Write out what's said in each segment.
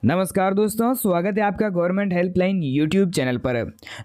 नमस्कार दोस्तों, स्वागत है आपका गवर्नमेंट हेल्पलाइन यूट्यूब चैनल पर।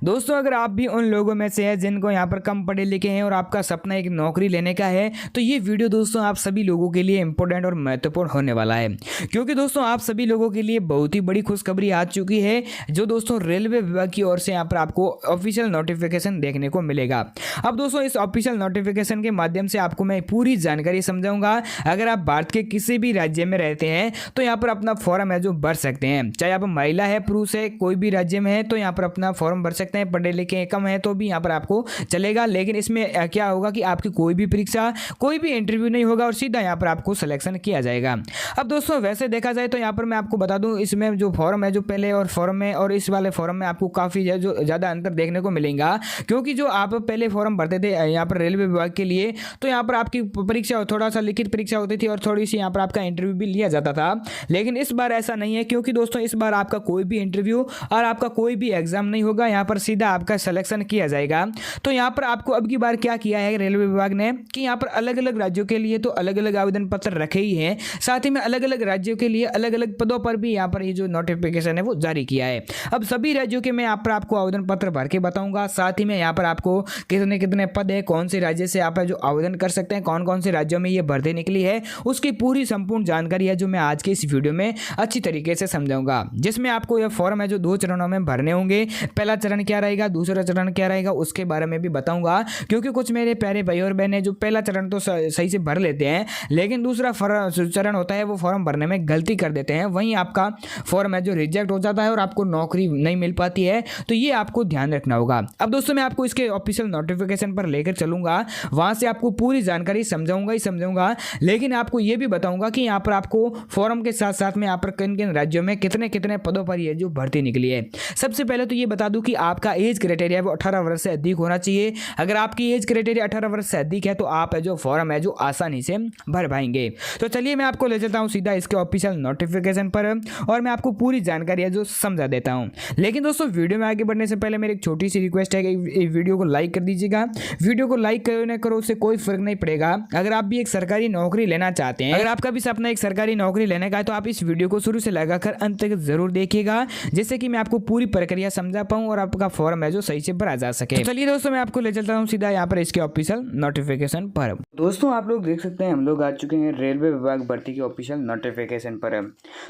दोस्तों, अगर आप भी उन लोगों में से हैं जिनको यहाँ पर कम पढ़े लिखे हैं और आपका सपना एक नौकरी लेने का है, तो ये वीडियो दोस्तों आप सभी लोगों के लिए इंपॉर्टेंट और महत्वपूर्ण होने वाला है। क्योंकि दोस्तों आप सभी लोगों के लिए बहुत ही बड़ी खुशखबरी आ चुकी है, जो दोस्तों रेलवे विभाग की ओर से यहाँ पर आपको ऑफिशियल नोटिफिकेशन देखने को मिलेगा। अब दोस्तों इस ऑफिशियल नोटिफिकेशन के माध्यम से आपको मैं पूरी जानकारी समझाऊंगा। अगर आप भारत के किसी भी राज्य में रहते हैं तो यहाँ पर अपना फॉर्म है जो भर सकते हैं, चाहे आप महिला है पुरुष है कोई भी राज्य में है तो यहाँ पर अपना फॉर्म भर सकते हैं। पढ़े लिखे कम है तो भी यहाँ पर आपको चलेगा, लेकिन इसमें क्या होगा कि आपकी कोई भी परीक्षा कोई भी इंटरव्यू नहीं होगा और सीधा यहाँ पर आपको सिलेक्शन किया जाएगा। अब दोस्तों वैसे देखा जाए तो यहाँ पर मैं आपको बता दूं, इसमें जो फॉर्म है जो पहले और फॉर्म में और इस वाले फॉर्म में आपको काफ़ी जो ज़्यादा अंतर देखने को मिलेगा। क्योंकि जो आप पहले फॉर्म भरते थे यहाँ पर रेलवे विभाग के लिए, तो यहाँ पर आपकी परीक्षा थोड़ा सा लिखित परीक्षा होती थी और थोड़ी सी यहाँ पर आपका इंटरव्यू भी लिया जाता था। लेकिन इस बार ऐसा नहीं है, क्योंकि दोस्तों इस बार आपका कोई भी इंटरव्यू और आपका कोई भी एग्जाम नहीं होगा, यहाँ पर सीधा आपका सिलेक्शन किया जाएगा। तो यहाँ पर आपको अब की बार क्या किया है रेलवे विभाग ने कि यहाँ पर अलग अलग राज्यों के लिए तो अलग अलग आवेदन पत्र रखे ही हैं, साथ ही में अलग अलग राज्यों के लिए अलग अलग पदों पर भी यहाँ पर ये जो नोटिफिकेशन है वो जारी किया है। अब सभी राज्यों के मैं यहाँ पर आपको आवेदन पत्र भर के बताऊंगा, साथ ही में यहाँ पर आपको कितने कितने पद है, कौन से राज्य से आप जो आवेदन कर सकते हैं, कौन कौन से राज्यों में ये भर्ती निकली है, उसकी पूरी संपूर्ण जानकारी है जो मैं आज के इस वीडियो में अच्छी तरीके से समझाऊंगा। जिसमें आपको यह फॉर्म है जो 2 चरणों में भरने होंगे। पहला चरण क्या रहेगा, दूसरा चरण क्या रहेगा, उसके बारे में भी बताऊंगा। क्योंकि कुछ मेरे प्यारे भाई और बहनें जो पहला चरण तो सही से भर लेते हैं, लेकिन दूसरा चरण होता है वो फॉर्म भरने में गलती कर देते हैं, वहीं आपका फॉर्म है जो रिजेक्ट हो जाता है और आपको नौकरी नहीं मिल पाती है। तो ये आपको ध्यान रखना होगा। अब दोस्तों मैं आपको इसके ऑफिशियल नोटिफिकेशन पर लेकर चलूंगा, वहां से आपको पूरी जानकारी समझाऊंगा, लेकिन आपको ये भी बताऊंगा कि यहाँ पर आपको फॉर्म के साथ साथ में यहाँ पर किन किन राज्यों में कितने कितने पदों पर ये जो भर्ती निकली है। सबसे पहले तो ये बता दूं कि आपका एज क्राइटेरिया वो 18 वर्ष से अधिक होना चाहिए। अगर आपकी एज क्राइटेरिया 18 वर्ष से अधिक है तो आप जो फॉर्म है जो आसानी से भर पाएंगे। तो चलिए मैं आपको ले चलता हूं सीधा इसके ऑफिशियल नोटिफिकेशन पर और मैं आपको पूरी जानकारी है जो समझा देता हूं। लेकिन दोस्तों वीडियो में आगे बढ़ने से पहले मेरी एक छोटी सी रिक्वेस्ट है कि वीडियो को लाइक कर दीजिएगा। वीडियो को लाइक करो ना करो उससे कोई फर्क नहीं पड़ेगा। अगर आप भी एक सरकारी नौकरी लेना चाहते हैं, अगर आपका भी सपना एक सरकारी नौकरी लेने का है, तो आप इस वीडियो को शुरू से लगाकर अंत तक जरूर देखिएगा, जिससे कि मैं आपको पूरी प्रक्रिया समझा पाऊं और आपका फॉर्म है जो सही से भरा जा सके। तो चलिए दोस्तों मैं आपको ले चलता हूं सीधा यहाँ पर इसके ऑफिशियल नोटिफिकेशन पर। दोस्तों आप लोग देख सकते हैं हम लोग आ चुके हैं रेलवे विभाग भर्ती के ऑफिशियल नोटिफिकेशन पर।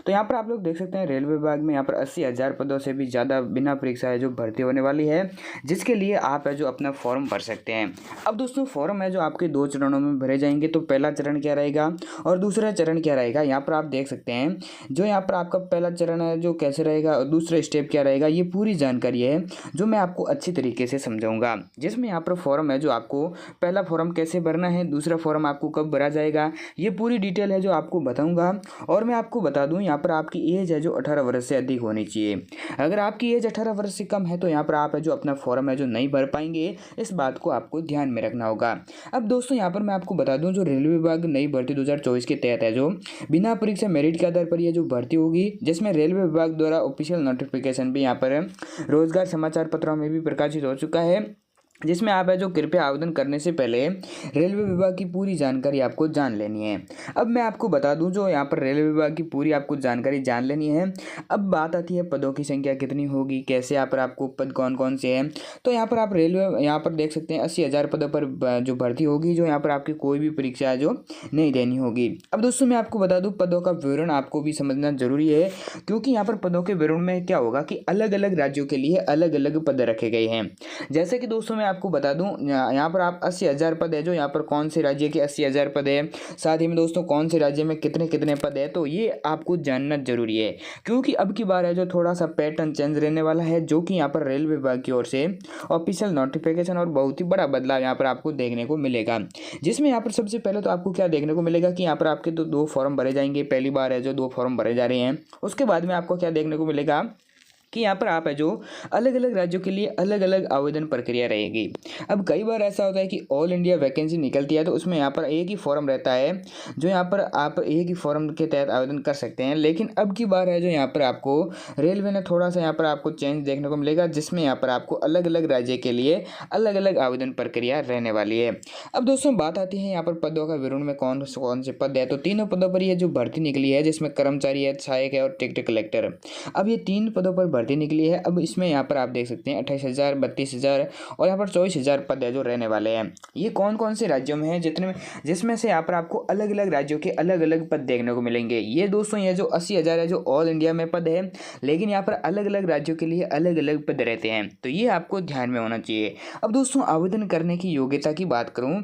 तो यहाँ पर आप लोग देख सकते हैं रेलवे विभाग में यहाँ पर 80,000 पदों से भी ज़्यादा बिना परीक्षा है जो भर्ती होने वाली है, जिसके लिए आप है जो अपना फॉर्म भर सकते हैं। अब दोस्तों फॉर्म है जो आपके 2 चरणों में भरे जाएंगे। तो पहला चरण क्या रहेगा और दूसरा चरण क्या रहेगा, यहाँ पर आप देख सकते हैं। जो यहाँ पर आपका पहला चरण है जो कैसे रहेगा और दूसरा स्टेप क्या रहेगा, ये पूरी जानकारी है जो मैं आपको अच्छी तरीके से समझाऊंगा। जिसमें यहाँ पर फॉर्म है जो आपको पहला फॉर्म कैसे भरना है, दूसरा फॉर्म आपको कब भरा जाएगा, ये पूरी डिटेल है जो आपको बताऊंगा। और मैं आपको बता दूं यहाँ पर आपकी एज है जो 18 वर्ष से अधिक होनी चाहिए। अगर आपकी एज 18 वर्ष से कम है तो यहाँ पर आप है जो अपना फॉर्म है जो नहीं भर पाएंगे। इस बात को आपको ध्यान में रखना होगा। अब दोस्तों यहाँ पर मैं आपको बता दूं जो रेलवे विभाग नई भर्ती 2024 के तहत है जो बिना परीक्षा मेरिट के आधार पर ये जो भर्ती होगी, जिसमें रेलवे विभाग द्वारा ऑफिशियल नोटिफिकेशन भी यहाँ पर रोजगार समाचार पत्रों में भी प्रकाशित हो चुका है, जिसमें आप है जो कृपया आवेदन करने से पहले रेलवे विभाग की पूरी जानकारी आपको जान लेनी है। अब मैं आपको बता दूं जो यहाँ पर रेलवे विभाग की पूरी आपको जानकारी जान लेनी है। अब बात आती है पदों की संख्या कितनी होगी, कैसे यहाँ पर आपको पद कौन कौन से हैं। तो यहाँ पर आप रेलवे यहाँ पर देख सकते हैं 80,000 पदों पर जो भर्ती होगी, जो यहाँ पर आपकी कोई भी परीक्षा है जो नहीं देनी होगी। अब दोस्तों मैं आपको बता दूँ पदों का विवरण आपको भी समझना जरूरी है, क्योंकि यहाँ पर पदों के विवरण में क्या होगा कि अलग अलग राज्यों के लिए अलग अलग पद रखे गए हैं। जैसे कि दोस्तों आपको बता दूं यहाँ पर आप 80,000 पद है जो यहाँ पर कौन से राज्य के 80,000 पद है, साथ ही में दोस्तों कौन से राज्य में कितने कितने पद है, तो ये आपको जानना जरूरी है। क्योंकि अब की बार है जो थोड़ा सा पैटर्न चेंज रहने वाला है, जो कि यहाँ पर रेलवे विभाग की ओर से ऑफिशियल नोटिफिकेशन और बहुत ही बड़ा बदलाव यहाँ पर आपको देखने को मिलेगा। जिसमें यहाँ पर सबसे पहले तो आपको क्या देखने को मिलेगा कि यहाँ पर आपके दो फॉर्म भरे जाएंगे। पहली बार है जो 2 फॉर्म भरे जा रहे हैं। उसके बाद में आपको क्या देखने को मिलेगा कि यहाँ पर आप है जो अलग अलग राज्यों के लिए अलग अलग आवेदन प्रक्रिया रहेगी। अब कई बार ऐसा होता है कि ऑल इंडिया वैकेंसी निकलती है तो उसमें यहाँ पर एक ही फॉर्म रहता है, जो यहाँ पर आप एक ही फॉर्म के तहत आवेदन कर सकते हैं। लेकिन अब की बार है जो यहाँ पर आपको रेलवे ने थोड़ा सा यहाँ पर आपको चेंज देखने को मिलेगा, जिसमें यहाँ पर आपको अलग अलग राज्य के लिए अलग अलग आवेदन प्रक्रिया रहने वाली है। अब दोस्तों बात आती है यहाँ पर पदों का विवरण में कौन कौन से पद है। तो तीनों पदों पर ये जो भर्ती निकली है, जिसमें कर्मचारी है, सहायक है और टिकट कलेक्टर। अब ये 3 पदों पर भर्ती निकली है। अब इसमें यहाँ पर आप देख सकते हैं 28,000, 32,000 और यहाँ पर 24,000 पद है जो रहने वाले हैं। ये कौन कौन से राज्यों में है, जिसमें से यहाँ पर आपको अलग अलग राज्यों के अलग अलग पद देखने को मिलेंगे। ये दोस्तों ये जो 80,000 है जो ऑल इंडिया में पद है, लेकिन यहाँ पर अलग अलग राज्यों के लिए अलग अलग पद रहते हैं, तो ये आपको ध्यान में होना चाहिए। अब दोस्तों आवेदन करने की योग्यता की बात करूँ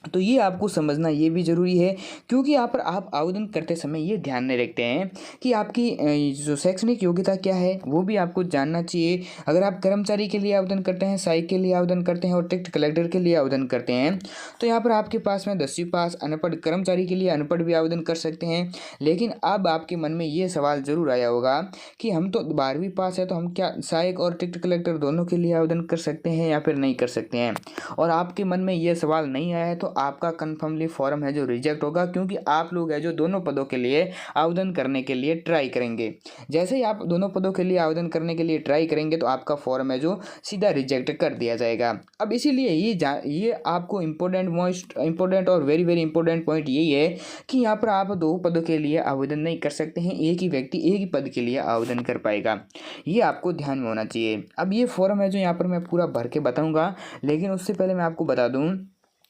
तो ये आपको समझना ये भी ज़रूरी है, क्योंकि यहाँ पर आप आवेदन करते समय ये ध्यान में रखते हैं कि आपकी जो शैक्षणिक योग्यता क्या है वो भी आपको जानना चाहिए। अगर आप कर्मचारी के लिए आवेदन करते हैं, सहायक के लिए आवेदन करते हैं और टिकट कलेक्टर के लिए आवेदन करते हैं तो यहाँ पर आपके पास में 10वीं पास, अनपढ़ कर्मचारी के लिए अनपढ़ भी आवेदन कर सकते हैं। लेकिन अब आपके मन में ये सवाल ज़रूर आया होगा कि हम तो 12वीं पास है तो हम क्या सहायक और टिकट कलेक्टर दोनों के लिए आवेदन कर सकते हैं या फिर नहीं कर सकते हैं। और आपके मन में ये सवाल नहीं आया है तो आपका कन्फर्मली फॉर्म है जो रिजेक्ट होगा, क्योंकि आप लोग है जो दोनों पदों के लिए आवेदन करने के लिए ट्राई करेंगे। जैसे ही आप दोनों पदों के लिए आवेदन करने के लिए ट्राई करेंगे तो आपका फॉर्म है जो सीधा रिजेक्ट कर दिया जाएगा। अब इसीलिए ये आपको मोस्ट इंपॉर्टेंट और वेरी वेरी इंपॉर्टेंट पॉइंट यही है कि यहाँ पर आप 2 पदों के लिए आवेदन नहीं कर सकते हैं, एक ही व्यक्ति एक ही पद के लिए आवेदन कर पाएगा। ये आपको ध्यान में होना चाहिए। अब ये फॉर्म है जो यहाँ पर मैं पूरा भर के बताऊँगा, लेकिन उससे पहले मैं आपको बता दूँ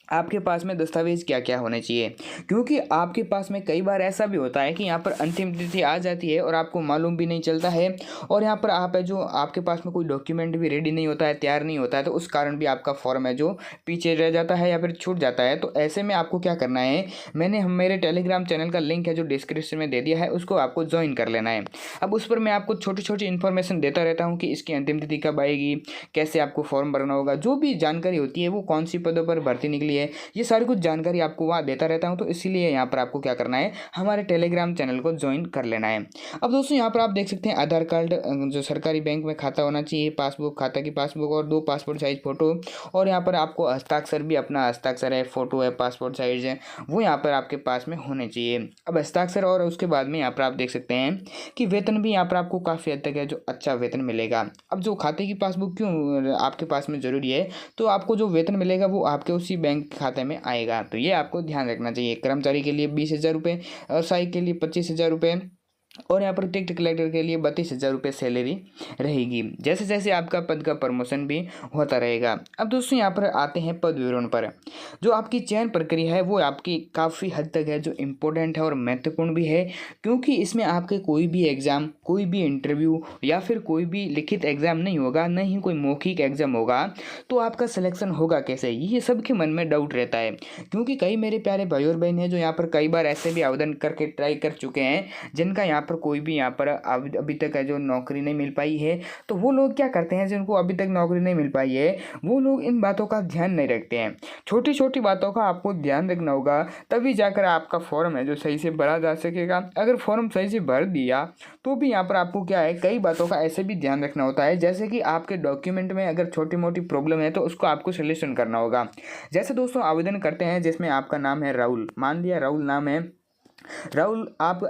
आपके पास में दस्तावेज़ क्या क्या होने चाहिए, क्योंकि आपके पास में कई बार ऐसा भी होता है कि यहाँ पर अंतिम तिथि आ जाती है और आपको मालूम भी नहीं चलता है, और यहाँ पर आप है जो आपके पास में कोई डॉक्यूमेंट भी रेडी नहीं होता है, तैयार नहीं होता है, तो उस कारण भी आपका फॉर्म है जो पीछे रह जाता है या फिर छूट जाता है। तो ऐसे में आपको क्या करना है, मेरे टेलीग्राम चैनल का लिंक है जो डिस्क्रिप्शन में दे दिया है, उसको आपको ज्वाइन कर लेना है। अब उस पर मैं आपको छोटी छोटी इन्फॉर्मेशन देता रहता हूँ कि इसकी अंतिम तिथि कब आएगी, कैसे आपको फॉर्म भरना होगा, जो भी जानकारी होती है वो कौन सी पदों पर भर्ती निकली है, ये सारी कुछ जानकारी आपको वहाँ देता रहता हूँ। तो इसीलिए यहाँ पर आपको क्या करना है, हमारे टेलीग्राम चैनल को ज्वाइन कर लेना है। अब दोस्तों यहाँ पर आप देख सकते हैं आधार कार्ड, जो सरकारी बैंक में खाता होना चाहिए, पासबुक, खाता की पासबुक और 2 पासपोर्ट साइज फ़ोटो, और यहाँ पर आपको हस्ताक्षर भी, अपना हस्ताक्षर है, फ़ोटो है, पासपोर्ट साइज है, वो यहाँ पर आपके पास में होने चाहिए। अब हस्ताक्षर और उसके बाद में यहाँ पर आप देख सकते हैं कि वेतन भी यहाँ पर आपको काफ़ी हद तक है जो अच्छा वेतन मिलेगा। अब जो खाते की पासबुक क्यों आपके पास में ज़रूरी है, तो आपको जो वेतन मिलेगा वो आपके उसी बैंक खाते में आएगा, तो ये आपको ध्यान रखना चाहिए। कर्मचारी के लिए 20,000 रुपये और सहायक के लिए 25,000 रुपये और यहाँ पर टिकट कलेक्टर के लिए 32,000 रुपये सैलरी रहेगी, जैसे जैसे आपका पद का प्रमोशन भी होता रहेगा। अब दोस्तों यहाँ पर आते हैं पद विवरण पर। जो आपकी चयन प्रक्रिया है वो आपकी काफ़ी हद तक है जो इम्पोर्टेंट है और महत्वपूर्ण भी है, क्योंकि इसमें आपके कोई भी एग्ज़ाम, कोई भी इंटरव्यू या फिर कोई भी लिखित एग्ज़ाम नहीं होगा, न ही कोई मौखिक एग्ज़ाम होगा। तो आपका सिलेक्शन होगा कैसे, ये सबके मन में डाउट रहता है, क्योंकि कई मेरे प्यारे भाई और बहन हैं जो यहाँ पर कई बार ऐसे भी आवेदन करके ट्राई कर चुके हैं, जिनका यहाँ पर कोई भी यहाँ पर अभी तक है जो नौकरी नहीं मिल पाई है। तो वो लोग क्या करते हैं, जिनको अभी तक नौकरी नहीं मिल पाई है, वो लोग इन बातों का ध्यान नहीं रखते हैं। छोटी छोटी बातों का आपको ध्यान रखना होगा, तभी जाकर आपका फॉर्म है जो सही से भरा जा सकेगा। अगर फॉर्म सही से भर दिया तो भी यहाँ पर आपको क्या है, कई बातों का ऐसे भी ध्यान रखना होता है, जैसे कि आपके डॉक्यूमेंट में अगर छोटी मोटी प्रॉब्लम है तो उसको आपको सॉल्यूशन करना होगा। जैसे दोस्तों आवेदन करते हैं जिसमें आपका नाम है राहुल, मान लिया राहुल नाम है, राहुल आप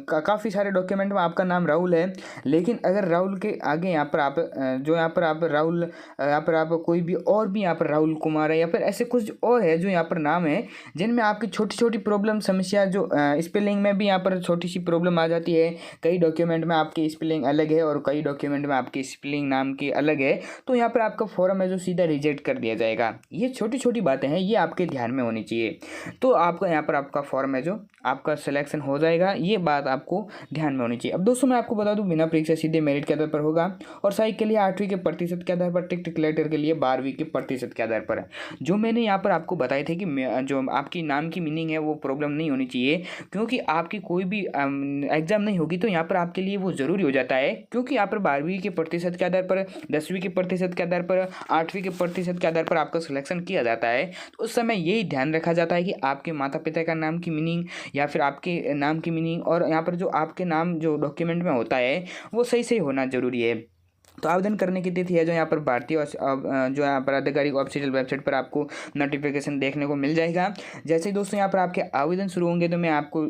काफ़ी सारे डॉक्यूमेंट में आपका नाम राहुल है, लेकिन अगर राहुल के आगे यहाँ पर आप जो यहाँ पर आप राहुल, यहाँ पर आप कोई भी और भी यहाँ पर राहुल कुमार है या फिर ऐसे कुछ और है जो यहाँ पर नाम है, जिनमें आपकी छोटी छोटी प्रॉब्लम समस्या, जो स्पेलिंग में भी यहाँ पर छोटी सी प्रॉब्लम आ जाती है। कई डॉक्यूमेंट में आपकी स्पेलिंग अलग है और कई डॉक्यूमेंट में आपकी स्पेलिंग नाम की अलग है, तो यहाँ पर आपका फॉर्म है जो सीधा रिजेक्ट कर दिया जाएगा। ये छोटी छोटी बातें हैं, ये आपके ध्यान में होनी चाहिए। तो आपका यहाँ पर आपका फॉर्म है जो आपका सिलेक्शन हो जाएगा, ये बात आपको ध्यान में होनी चाहिए। अब दोस्तों मैं आपको बता दूं, बिना परीक्षा सीधे मेरिट के आधार पर होगा, और सहायक के लिए 8वीं के प्रतिशत के आधार पर, टिकट कलेक्टर के लिए 12वीं के प्रतिशत के आधार पर। जो मैंने यहाँ पर आपको बताए थे कि जो आपकी नाम की मीनिंग है वो प्रॉब्लम नहीं होनी चाहिए, क्योंकि आपकी कोई भी एग्जाम नहीं होगी तो यहाँ पर आपके लिए वो ज़रूरी हो जाता है, क्योंकि यहाँ पर 12वीं के प्रतिशत के आधार पर, 10वीं के प्रतिशत के आधार पर, 8वीं के प्रतिशत के आधार पर आपका सिलेक्शन किया जाता है। तो उस समय यही ध्यान रखा जाता है कि आपके माता पिता का नाम की मीनिंग या फिर आपके नाम की मीनिंग और यहाँ पर जो आपके नाम जो डॉक्यूमेंट में होता है वो सही सही होना ज़रूरी है। तो आवेदन करने की तिथि है जो यहाँ पर भारतीय जो यहाँ पर आधिकारिक ऑफिशियल वेबसाइट पर आपको नोटिफिकेशन देखने को मिल जाएगा। जैसे ही दोस्तों यहाँ पर आपके आवेदन शुरू होंगे तो मैं आपको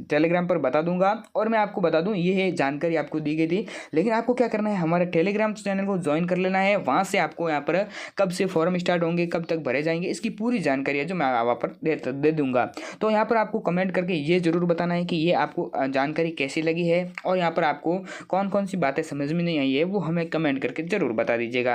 टेलीग्राम पर बता दूंगा। और मैं आपको बता दूं ये है जानकारी आपको दी गई थी, लेकिन आपको क्या करना है, हमारे टेलीग्राम चैनल को ज्वाइन कर लेना है। वहाँ से आपको यहाँ पर कब से फॉर्म स्टार्ट होंगे, कब तक भरे जाएंगे, इसकी पूरी जानकारी है जो मैं वहाँ पर दे दूंगा। तो यहाँ पर आपको कमेंट करके ये जरूर बताना है कि ये आपको जानकारी कैसी लगी है और यहाँ पर आपको कौन कौन सी बातें समझ में नहीं आई है वो हमें कमेंट करके ज़रूर बता दीजिएगा।